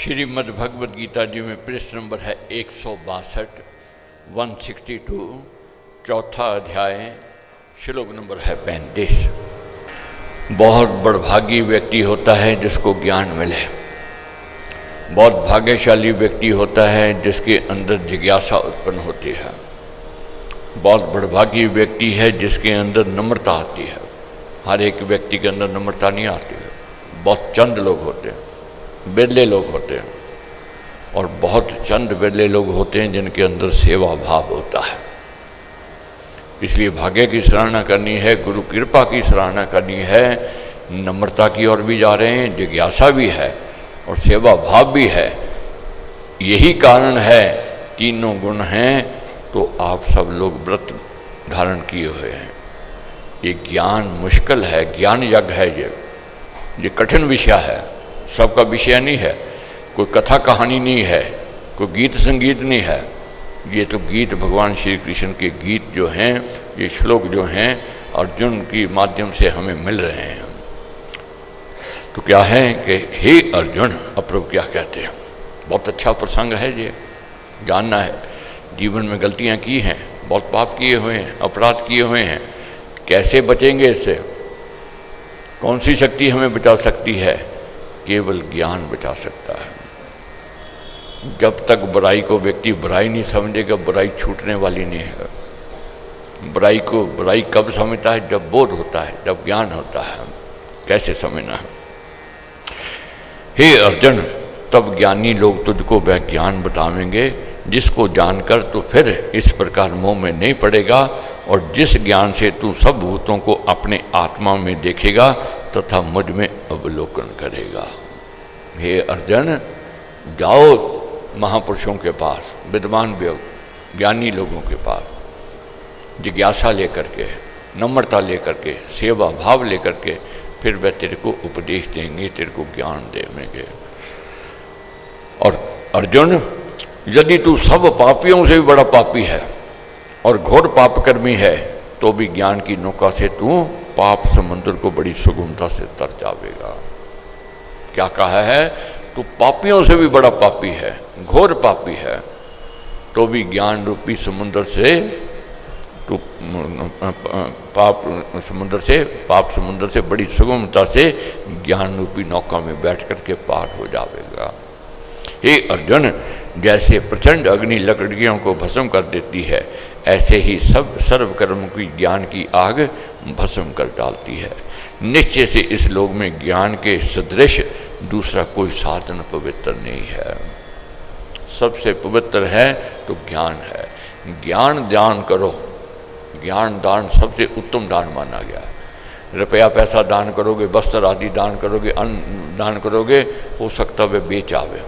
श्रीमद् भगवद गीता जी में पृष्ठ नंबर है 162, 162, चौथा अध्याय, श्लोक नंबर है 35। बहुत बड़भागी व्यक्ति होता है जिसको ज्ञान मिले। बहुत भाग्यशाली व्यक्ति होता है जिसके अंदर जिज्ञासा उत्पन्न होती है। बहुत बड़भागी व्यक्ति है जिसके अंदर नम्रता आती है। हर एक व्यक्ति के अंदर नम्रता नहीं आती है। बहुत चंद लोग होते हैं, बिरले लोग होते हैं, और बहुत चंद बिरले लोग होते हैं जिनके अंदर सेवा भाव होता है। इसलिए भाग्य की सराहना करनी है, गुरु कृपा की सराहना करनी है, नम्रता की ओर भी जा रहे हैं, जिज्ञासा भी है और सेवा भाव भी है। यही कारण है, तीनों गुण हैं तो आप सब लोग व्रत धारण किए हुए हैं। ये ज्ञान मुश्किल है, ज्ञान यज्ञ है, ये कठिन विषय है, सबका विषय नहीं है। कोई कथा कहानी नहीं है, कोई गीत संगीत नहीं है। ये तो गीत भगवान श्री कृष्ण के गीत जो हैं, ये श्लोक जो हैं अर्जुन के माध्यम से हमें मिल रहे हैं। तो क्या है कि हे अर्जुन, अप्रभु क्या कहते हैं। बहुत अच्छा प्रसंग है, ये जानना है। जीवन में गलतियां की हैं, बहुत पाप किए हुए हैं, अपराध किए हुए हैं, कैसे बचेंगे इससे। कौन सी शक्ति हमें बचा सकती है? केवल ज्ञान बचा सकता है। जब तक बुराई को व्यक्ति बुराई नहीं समझेगा, बुराई छूटने वाली नहीं है। बुराई को बुराई कब समझता है? जब बोध होता है, जब ज्ञान होता है। कैसे समझना है? हे अर्जुन, तब ज्ञानी लोग तुझको वह ज्ञान बतावेंगे जिसको जानकर तू फिर इस प्रकार मोह में नहीं पड़ेगा, और जिस ज्ञान से तू सब भूतों को अपने आत्मा में देखेगा तथा मुझ में अवलोकन करेगा। हे अर्जुन, जाओ महापुरुषों के पास, विद्वान ज्ञानी लोगों के पास, जिज्ञासा लेकर के, नम्रता लेकर के, सेवा भाव लेकर के, फिर वह तेरे को उपदेश देंगे, तेरे को ज्ञान देंगे। और अर्जुन, यदि तू सब पापियों से भी बड़ा पापी है और घोर पापकर्मी है, तो भी ज्ञान की नौका से तू पाप समुद्र को बड़ी सुगमता से तर जावेगा। क्या कहा है? तू पापियों से भी बड़ा पापी है, घोर पापी है, तो भी ज्ञान रूपी समुद्र से तू पाप समुद्र से बड़ी सुगमता से ज्ञान रूपी नौका में बैठ करके पार हो जावेगा। हे अर्जुन, जैसे प्रचंड अग्नि लकड़ियों को भस्म कर देती है, ऐसे ही सब सर्वकर्म की ज्ञान की आग भस्म कर डालती है। निश्चय से इस लोक में ज्ञान के सदृश दूसरा कोई साधन पवित्र नहीं है। सबसे पवित्र है तो ज्ञान है। ज्ञान दान करो। ज्ञान दान सबसे उत्तम दान माना गया है। रुपया पैसा दान करोगे, वस्त्र आदि दान करोगे, अन्न दान करोगे, हो सकता वह बेच आवे,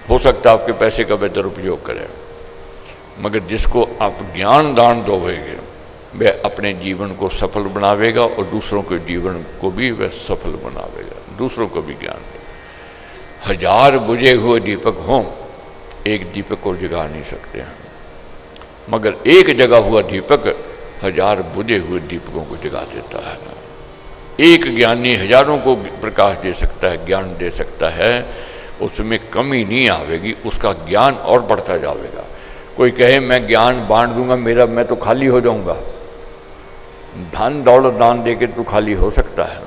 हो सकता आपके पैसे का वह दुरुपयोग करे, मगर जिसको आप ज्ञान दान दोगे वह अपने जीवन को सफल बनावेगा और दूसरों के जीवन को भी वह सफल बनावेगा, दूसरों को भी ज्ञान देगा। 1000 बुझे हुए दीपक हों, एक दीपक को जगा नहीं सकते हैं, मगर एक जगा हुआ दीपक 1000 बुझे हुए दीपकों को जगा देता है। एक ज्ञानी हजारों को प्रकाश दे सकता है, ज्ञान दे सकता है, उसमें कमी नहीं आवेगी, उसका ज्ञान और बढ़ता जाएगा। कोई कहे मैं ज्ञान बांट दूंगा, मैं तो खाली हो जाऊंगा। धन दौलत दान देकर तू खाली हो सकता है,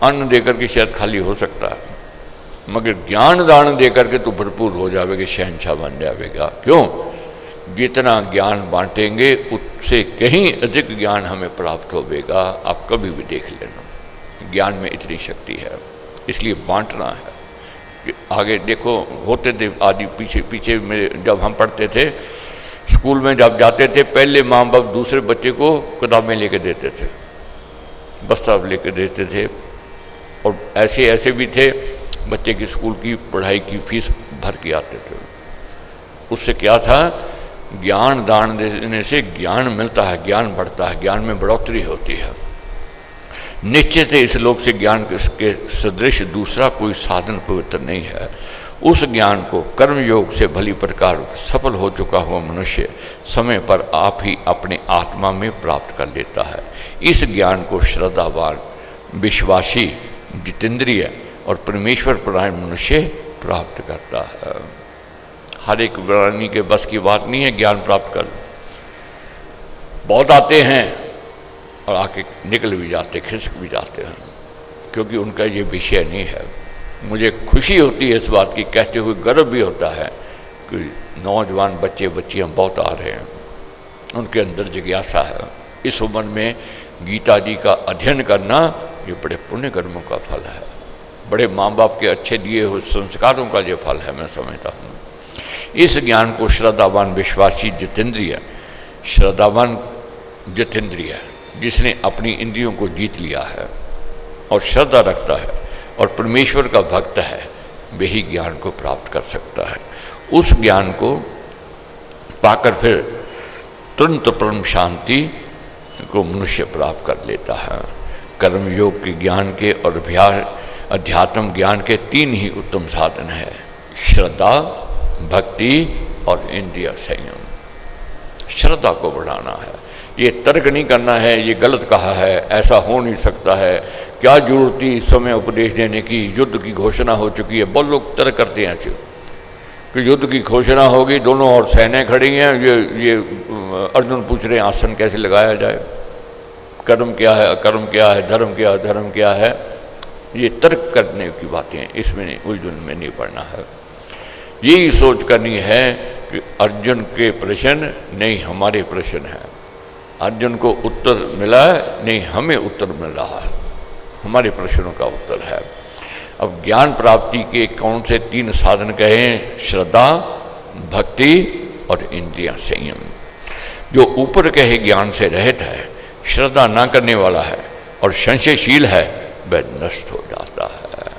अन्न देकर के शायद खाली हो सकता है, मगर ज्ञान दान देकर के तू भरपूर हो जाएगा, शहंशाह बन जाएगा। क्यों? जितना ज्ञान बांटेंगे उससे कहीं अधिक ज्ञान हमें प्राप्त होगा। आप कभी भी देख लेना, ज्ञान में इतनी शक्ति है, इसलिए बांटना है। आगे देखो, होते थे आदि पीछे में जब हम पढ़ते थे स्कूल में, जब जाते थे, पहले माँ बाप दूसरे बच्चे को किताबें लेके देते थे, बस्ता लेके देते थे, और ऐसे भी थे बच्चे की स्कूल की पढ़ाई की फीस भर के आते थे। उससे क्या था? ज्ञान दान देने से ज्ञान मिलता है, ज्ञान बढ़ता है, ज्ञान में बढ़ोतरी होती है। निश्चित है इस लोक से ज्ञान के सदृश दूसरा कोई साधन पवित्र नहीं है। उस ज्ञान को कर्मयोग से भली प्रकार सफल हो चुका हुआ मनुष्य समय पर आप ही अपने आत्मा में प्राप्त कर लेता है। इस ज्ञान को श्रद्धावान, विश्वासी, जितेंद्रिय और परमेश्वर परायण मनुष्य प्राप्त करता है। हर एक प्राणी के बस की बात नहीं है ज्ञान प्राप्त कर। बहुत आते हैं और आके निकल भी जाते, खिसक भी जाते हैं, क्योंकि उनका ये विषय नहीं है। मुझे खुशी होती है इस बात की, कहते हुए गर्व भी होता है कि नौजवान बच्चे बच्चियां बहुत आ रहे हैं, उनके अंदर जिज्ञासा है। इस उम्र में गीता जी का अध्ययन करना ये बड़े पुण्य कर्मों का फल है, बड़े माँ बाप के अच्छे दिए हुए संस्कारों का ये फल है, मैं समझता हूँ। इस ज्ञान को श्रद्धावान विश्वासी जितेंद्रिय, श्रद्धावान जितेंद्रिय जिसने अपनी इंद्रियों को जीत लिया है और श्रद्धा रखता है और परमेश्वर का भक्त है, वही ज्ञान को प्राप्त कर सकता है। उस ज्ञान को पाकर फिर तुरंत परम शांति को मनुष्य प्राप्त कर लेता है। कर्म योग के ज्ञान के और अध्यात्म ज्ञान के 3 ही उत्तम साधन है, श्रद्धा, भक्ति और इंद्रिय संयम। श्रद्धा को बढ़ाना है, ये तर्क नहीं करना है ये गलत कहा है, ऐसा हो नहीं सकता है, क्या जरूरत थी इस समय उपदेश देने की, युद्ध की घोषणा हो चुकी है। बहुत लोग तर्क करते हैं ऐसे कि युद्ध की घोषणा होगी, दोनों और सेनाएं खड़ी हैं, ये अर्जुन पूछ रहे हैं आसन कैसे लगाया जाए, कर्म क्या है, अकर्म क्या है, धर्म क्या है, धर्म क्या है। ये तर्क करने की बातें हैं, इसमें उलझन में नहीं पड़ना है। यही सोच करनी है कि अर्जुन के प्रश्न नहीं हमारे प्रश्न हैं, अर्जुन को उत्तर मिला है नहीं हमें उत्तर मिल रहा है, हमारे प्रश्नों का उत्तर है। अब ज्ञान प्राप्ति के कौन से 3 साधन कहें? श्रद्धा, भक्ति और इंद्रिय संयम। जो ऊपर कहे ज्ञान से रहित है, श्रद्धा ना करने वाला है और संशयशील है, वह नष्ट हो जाता है।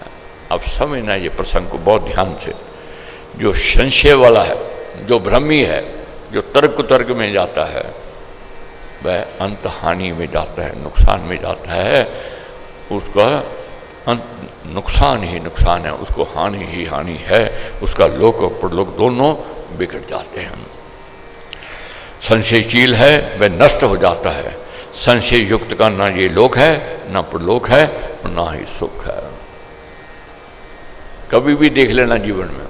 अब समझना ये प्रसंग को बहुत ध्यान से। जो संशय वाला है, जो भ्रमी है, जो तर्क में जाता है, वह अंत हानि में जाता है, नुकसान में जाता है। उसका अंत नुकसान ही नुकसान है, उसको हानि ही हानि है, उसका लोक और परलोक दोनों बिगड़ जाते हैं। संशयशील है वह नष्ट हो जाता है। संशय युक्त का ना ये लोक है, ना परलोक है, ना ही सुख है। कभी भी देख लेना जीवन में,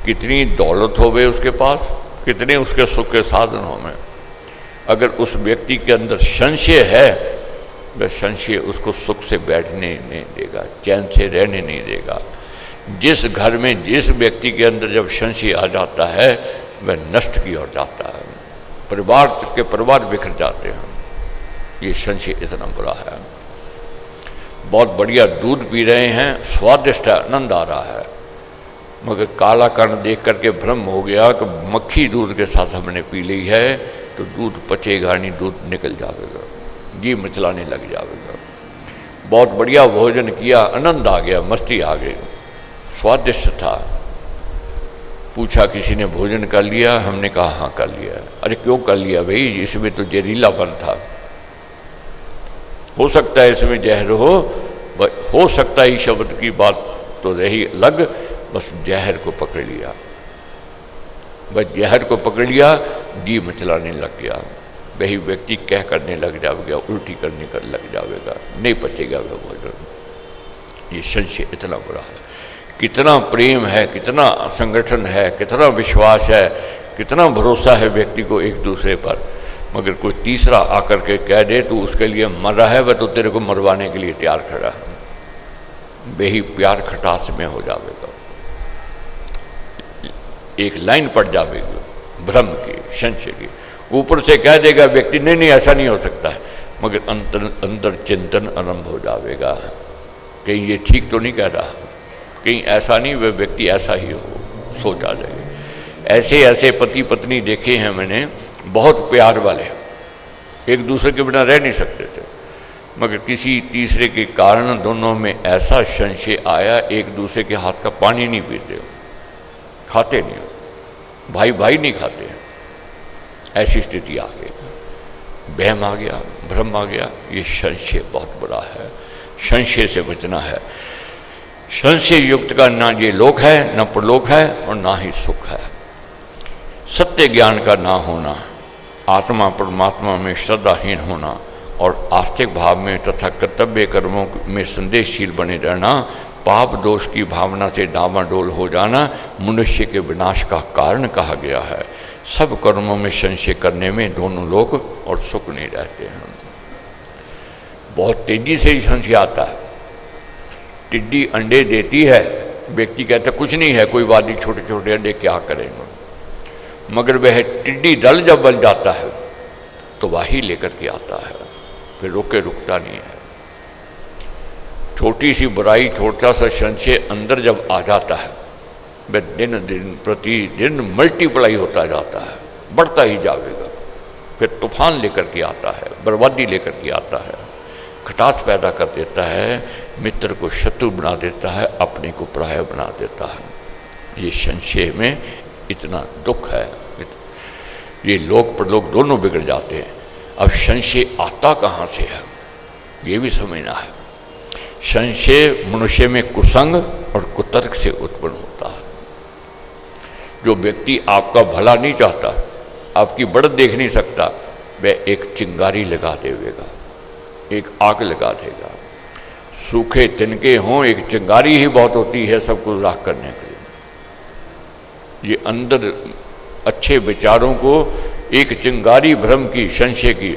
कितनी दौलत हो गई उसके पास, कितने उसके सुख के साधन हो में, अगर उस व्यक्ति के अंदर संशय है, वह संशय उसको सुख से बैठने नहीं देगा, चैन से रहने नहीं देगा। जिस घर में जिस व्यक्ति के अंदर जब संशय आ जाता है, वह नष्ट की ओर जाता है, परिवार बिखर जाते हैं। ये संशय इतना बुरा है। बहुत बढ़िया दूध पी रहे हैं, स्वादिष्ट है, आनंद आ रहा है, मगर काला कण देख करके भ्रम हो गया कि मक्खी दूध के साथ हमने पी ली है, तो दूध पचेगा नहीं, दूध निकल जाएगा, घी मचलाने लग जाएगा। बहुत बढ़िया भोजन किया, आनंद आ गया, मस्ती आ गई, स्वादिष्ट था। पूछा किसी ने भोजन कर लिया? हमने कहा हाँ कर लिया। अरे क्यों कर लिया भाई? इसमें तो जहरीलापन था। हो सकता है इसमें जहर हो सकता है, शब्द की बात तो रही अलग, बस जहर को पकड़ लिया, बस जहर को पकड़ लिया, घी मचलाने लग गया। वही व्यक्ति कह करने लग जाएगा, उल्टी करने कर लग जाएगा, नहीं पचेगा वह भोजन। ये संशय इतना बुरा है। कितना प्रेम है, कितना संगठन है, कितना विश्वास है, कितना भरोसा है व्यक्ति को एक दूसरे पर, मगर कोई तीसरा आकर के कह दे तो उसके लिए मर रहा है, वह तो तेरे को मरवाने के लिए तैयार खड़ा है, वही प्यार खटास में हो जाएगा। एक लाइन पड़ जाएगी भ्रम की, संशय की। ऊपर से कह देगा व्यक्ति नहीं नहीं ऐसा नहीं हो सकता है, मगर अंदर चिंतन आरंभ हो जाएगा, कहीं ये ठीक तो नहीं कह रहा, कहीं ऐसा नहीं वह व्यक्ति ऐसा ही हो, सोच आ जाएगी। ऐसे ऐसे पति पत्नी देखे हैं मैंने, बहुत प्यार वाले, एक दूसरे के बिना रह नहीं सकते थे, मगर किसी तीसरे के कारण दोनों में ऐसा संशय आया, एक दूसरे के हाथ का पानी नहीं पीते, खाते नहीं, भाई भाई नहीं खाते, ऐसी स्थिति आ गई, वहम आ गया, भ्रम आ गया। ये संशय बहुत बुरा है, संशय से बचना है। संशय युक्त का ना ये लोक है, ना परलोक है, और ना ही सुख है। सत्य ज्ञान का ना होना, आत्मा परमात्मा में श्रद्धाहीन होना और आस्तिक भाव में तथा कर्तव्य कर्मों में संदेहशील बने रहना, पाप दोष की भावना से डामाडोल हो जाना मनुष्य के विनाश का कारण कहा गया है। सब कर्मों में संशय करने में दोनों लोग और सुख नहीं रहते हैं। बहुत तेजी से ही संशय आता है। टिड्डी अंडे देती है, व्यक्ति कहता कुछ नहीं है, कोई बात नहीं, छोटे छोटे अंडे क्या करेंगे, मगर वह टिड्डी दल जब बन जाता है तो वही लेकर के आता है, फिर रुकता नहीं है। छोटी सी बुराई, छोटा सा संशय अंदर जब आ जाता है वह दिन दिन प्रतिदिन मल्टीप्लाई होता जाता है, बढ़ता ही जाएगा, फिर तूफान लेकर के आता है, बर्बादी लेकर के आता है, खटास पैदा कर देता है, मित्र को शत्रु बना देता है, अपने को पराया बना देता है। ये संशय में इतना दुख है, ये लोक परलोक दोनों बिगड़ जाते हैं। अब संशय आता कहाँ से है ये भी समझना है। संशय मनुष्य में कुसंग और कुतर्क से उत्पन्न होता है। जो व्यक्ति आपका भला नहीं चाहता, आपकी बढ़त देख नहीं सकता, वह एक चिंगारी लगा देगा, एक आग लगा देगा। सूखे तिनके हों, एक चिंगारी ही बहुत होती है सबको राख करने के लिए। ये अंदर अच्छे विचारों को एक चिंगारी भ्रम की, संशय की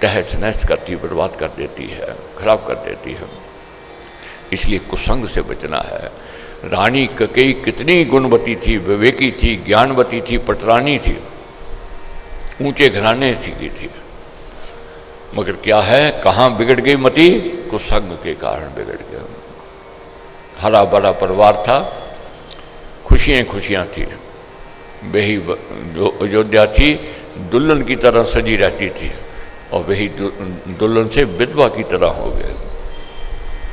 तहस नहस करती, बर्बाद कर देती है, खराब कर देती है। इसलिए कुसंग से बचना है। रानी ककेई कितनी गुणवती थी, विवेकी थी, ज्ञानवती थी, पटरानी थी, ऊंचे घराने की थी, मगर क्या है, कहाँ बिगड़ गई मती? कुसंग के कारण बिगड़ गया। हरा भरा परिवार था, खुशियाँ खुशियाँ थी, वही जो अयोध्या थी दुल्हन की तरह सजी रहती थी और वही दुल्हन से विधवा की तरह हो गए,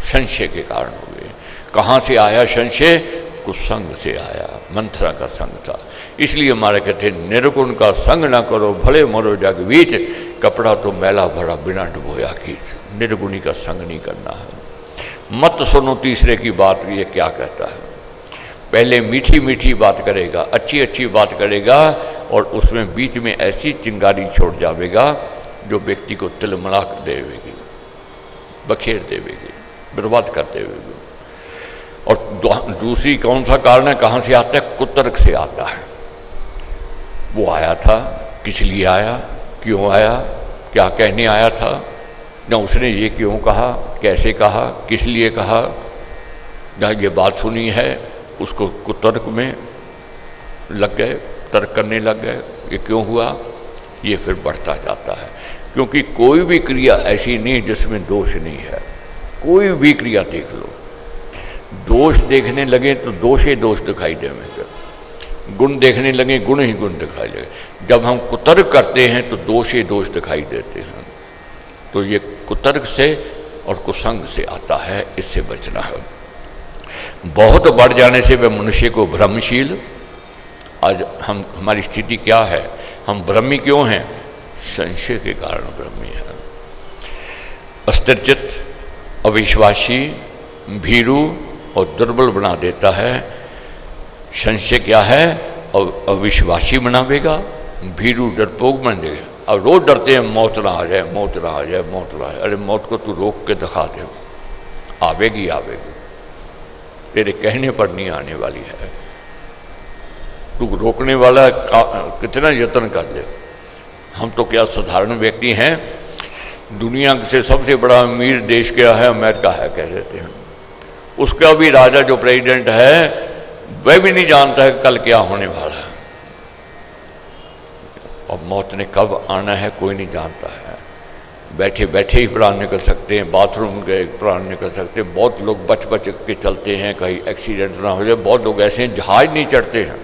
संशय के कारण हो गए। कहाँ से आया संशय? कुसंग से आया, मंथरा का संग था। इसलिए हमारे कहते निर्गुण का संग ना करो, भले मरो जग बीच, कपड़ा तो मैला भरा बिना डुबोया खींच। निर्गुणी का संग नहीं करना है। मत सुनो तीसरे की बात, ये क्या कहता है। पहले मीठी मीठी बात करेगा, अच्छी अच्छी बात करेगा और उसमें बीच में ऐसी चिंगारी छोड़ जाएगा जो व्यक्ति को तिलमिला देवेगी, बखेर देवेगी, बर्बाद कर देवेगी। और दूसरी कौन सा कारण है, कहाँ से आता है? कुतर्क से आता है। वो आया था, किस लिए आया, क्यों आया, क्या कहने आया था, न उसने ये क्यों कहा, कैसे कहा, किस लिए कहा, न ये बात सुनी है, उसको कुतर्क में लग गए, तर्क करने लग गए, ये क्यों हुआ, ये फिर बढ़ता जाता है। क्योंकि कोई भी क्रिया ऐसी नहीं जिसमें दोष नहीं है। कोई भी क्रिया देख लो, दोष देखने लगे तो दोष ही दोष दिखाई देंगे, गुण देखने लगे गुण ही गुण दिखाई देंगे। जब हम कुतर्क करते हैं तो दोष ही दोष दिखाई देते हैं। तो ये कुतर्क से और कुसंग से आता है, इससे बचना है। बहुत बढ़ जाने से वह मनुष्य को भ्रमशील, आज हमारी स्थिति क्या है, हम भ्रमी क्यों हैं? संशय के कारण भ्रमी है। अस्थिरचित्त, अविश्वासी, भीरू और दुर्बल बना देता है। संशय क्या है? अविश्वासी बनावेगा, भीरू डरपोक बन देगा। अब रोज डरते हैं मौत ना आ जाए, मौत ना आ जाए, मौत ना आ जाए। अरे मौत को तू रोक के दिखा दे, आवेगी आवेगी, तेरे कहने पर नहीं आने वाली है। तू रोकने वाला कितना यत्न कर ले। हम तो क्या साधारण व्यक्ति हैं, दुनिया से सबसे बड़ा अमीर देश क्या है? अमेरिका है कह देते हैं। उसका भी राजा जो प्रेसिडेंट है वह भी नहीं जानता है कल क्या होने वाला है, और मौत ने कब आना है कोई नहीं जानता है। बैठे बैठे ही प्राण निकल सकते हैं, बाथरूम गए प्राण निकल सकते हैं। बहुत लोग बच बच के चलते हैं, कहीं एक्सीडेंट ना हो जाए। बहुत लोग ऐसे हैं जहाज नहीं चढ़ते हैं,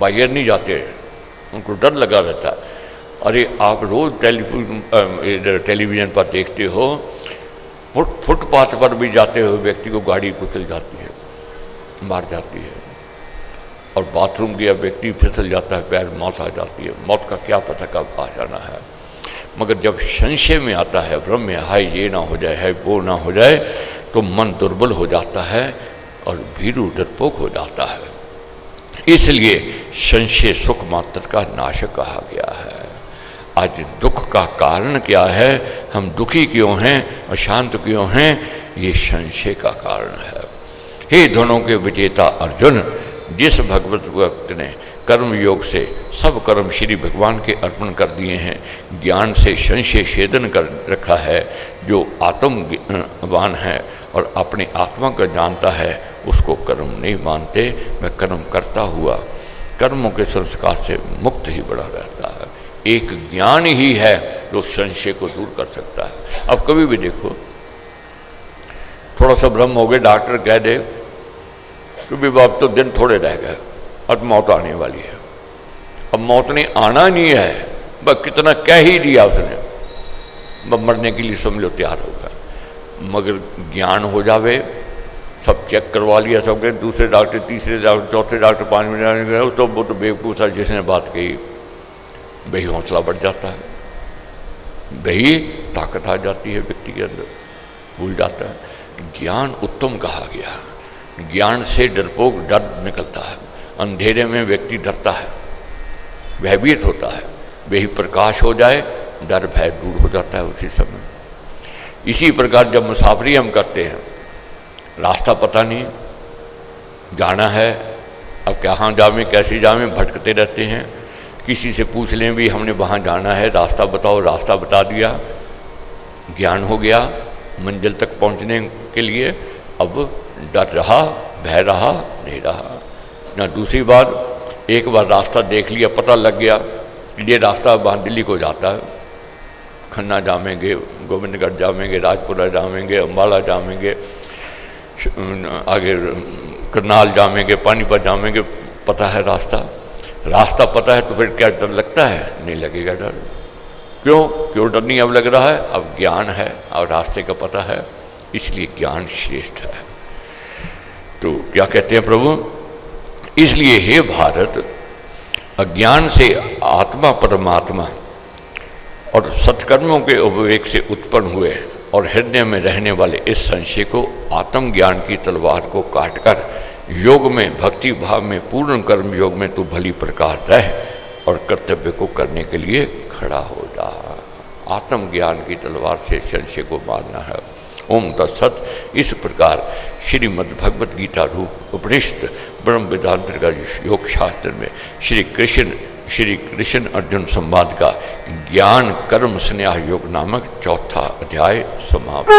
बाहर नहीं जाते, उनको डर लगा रहता है। अरे आप रोज़ टेलीविज़न पर देखते हो, फुटपाथ पर भी जाते हुए व्यक्ति को गाड़ी कुचल जाती है, मार जाती है, और बाथरूम गया व्यक्ति फिसल जाता है, पैर मौत आ जाती है। मौत का क्या पता कब आ जाना है। मगर जब संशय में आता है, भ्रम में, हाय ये ना हो जाए, है वो ना हो जाए, तो मन दुर्बल हो जाता है और भीरू डरपोक हो जाता है। इसलिए संशय सुख मात्र का नाशक कहा गया है। आज दुख का कारण क्या है, हम दुखी क्यों हैं, अशांत क्यों हैं? ये संशय का कारण है। हे धनों के विजेता अर्जुन, जिस भगवत भक्त ने कर्म योग से सब कर्म श्री भगवान के अर्पण कर दिए हैं, ज्ञान से संशय छेदन कर रखा है, जो आत्मवान है और अपनी आत्मा को जानता है, उसको कर्म नहीं मानते। मैं कर्म करता हुआ कर्मों के संस्कार से मुक्त ही बड़ा रहता है। एक ज्ञान ही है जो संशय को दूर कर सकता है। अब कभी भी देखो, थोड़ा सा भ्रम हो गए, डॉक्टर कह दे कि भी बाप तो दिन थोड़े रह गए, अब मौत आने वाली है। अब मौत ने आना नहीं है, बस कितना कह ही दिया उसने, बस मरने के लिए समझ लो तैयार होगा। मगर ज्ञान हो जावे, सब चेक करवा लिया सबके, दूसरे डॉक्टर, तीसरे डॉक्टर, चौथे डॉक्टर, 5 मिनट गए, तो वो तो बेवकूफ़ था जिसने बात कही। वही हौसला बढ़ जाता है, वही ताकत आ जाती है व्यक्ति के अंदर, भूल जाता है। ज्ञान उत्तम कहा गया, ज्ञान से डरपोक डर निकलता है। अंधेरे में व्यक्ति डरता है, भयभीत होता है, वही प्रकाश हो जाए, डर भय दूर हो जाता है उसी समय। इसी प्रकार जब मुसाफरी हम करते हैं, रास्ता पता नहीं, जाना है, अब कहाँ जावें कैसे जावें, भटकते रहते हैं। किसी से पूछ लें भी हमने वहाँ जाना है, रास्ता बताओ, रास्ता बता दिया, ज्ञान हो गया मंजिल तक पहुँचने के लिए। अब डर रहा, भय रहा नहीं रहा ना। दूसरी बार, एक बार रास्ता देख लिया, पता लग गया ये रास्ता वहाँ दिल्ली को जाता है, खन्ना जामेंगे, गोविंदगढ़ जामेंगे, राजपुरा जामेंगे, अम्बाला जामेंगे, आगे करनाल जामेंगे, पानीपत जामेंगे, पता है रास्ता। रास्ता पता है तो फिर क्या डर लगता है? नहीं लगेगा डर। क्यों डर नहीं अब लग रहा है? अब ज्ञान है और रास्ते का पता है, इसलिए ज्ञान श्रेष्ठ है। तो क्या कहते हैं प्रभु? इसलिए हे भारत, अज्ञान से आत्मा परमात्मा और सत्कर्मों के उपवेग से उत्पन्न हुए और हृदय में रहने वाले इस संशय को आत्मज्ञान की तलवार को काटकर योग में, भक्ति भाव में, पूर्ण कर्म योग में तू भली प्रकार रह और कर्तव्य को करने के लिए खड़ा हो जा। आत्मज्ञान की तलवार से संशय को मारना है। ओम तत्सत। इस प्रकार श्रीमद् भगवत गीता रूप उपनिषद ब्रह्म वेदांत का योग शास्त्र में श्री कृष्ण अर्जुन संवाद का ज्ञान कर्म संन्यास योग नामक चौथा अध्याय समाप्त।